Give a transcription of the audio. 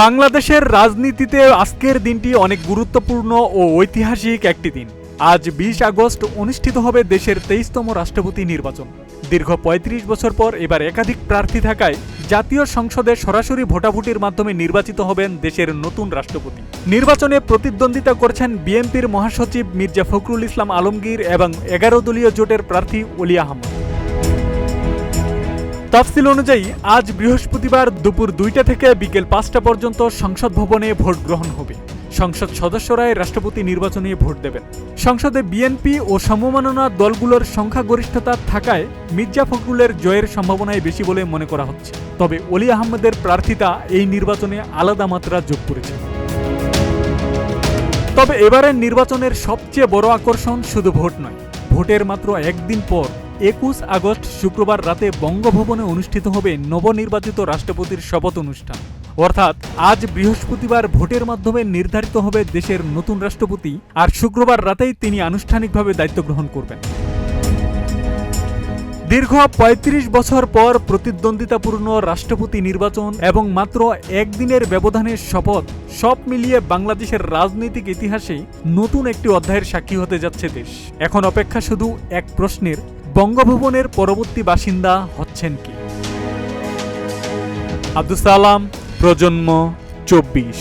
বাংলাদেশের রাজনীতিতে আজকের দিনটি অনেক গুরুত্বপূর্ণ ও ঐতিহাসিক একটি দিন। আজ ২০ আগস্ট অনুষ্ঠিত হবে দেশের ২৩তম রাষ্ট্রপতি নির্বাচন। দীর্ঘ ৩৫ বছর পর এবার একাধিক প্রার্থী থাকায় জাতীয় সংসদে সরাসরি ভোটাভুটির মাধ্যমে নির্বাচিত হবেন দেশের নতুন রাষ্ট্রপতি। নির্বাচনে প্রতিদ্বন্দ্বিতা করছেন বিএনপির মহাসচিব মির্জা ফখরুল ইসলাম আলমগীর এবং ১১ দলীয় জোটের প্রার্থী অলি আহমদ। তফসিল অনুযায়ী আজ বৃহস্পতিবার দুপুর ২টা থেকে বিকেল ৫টা পর্যন্ত সংসদ ভবনে ভোট গ্রহণ হবে। সংসদ সদস্যরাই রাষ্ট্রপতি নির্বাচনে ভোট দেবেন। সংসদে বিএনপি ও সমমননা দলগুলোর সংখ্যাগরিষ্ঠতা থাকায় মির্জা ফখরুলের জয়ের সম্ভাবনাই বেশি বলে মনে করা হচ্ছে। তবে অলি আহমদের প্রার্থিতা এই নির্বাচনে আলাদা মাত্রা যোগ করেছে। তবে এবারের নির্বাচনের সবচেয়ে বড় আকর্ষণ শুধু ভোট নয়, ভোটের মাত্র একদিন পর ২১ আগস্ট শুক্রবার রাতে বঙ্গভবনে অনুষ্ঠিত হবে নবনির্বাচিত রাষ্ট্রপতির শপথ অনুষ্ঠান। অর্থাৎ আজ বৃহস্পতিবার ভোটের মাধ্যমে নির্ধারিত হবে দেশের নতুন রাষ্ট্রপতি, আর শুক্রবার রাতেই তিনি আনুষ্ঠানিকভাবে দায়িত্ব গ্রহণ করবেন। দীর্ঘ ৩৫ বছর পর প্রতিদ্বন্দ্বিতাপূর্ণ রাষ্ট্রপতি নির্বাচন এবং মাত্র একদিনের ব্যবধানের শপথ, সব মিলিয়ে বাংলাদেশের রাজনৈতিক ইতিহাসে নতুন একটি অধ্যায়ের সাক্ষী হতে যাচ্ছে দেশ। এখন অপেক্ষা শুধু এক প্রশ্নের, বঙ্গভবনের পরবর্তী বাসিন্দা হচ্ছেন কি? আব্দুস সালাম, প্রজন্ম ২৪।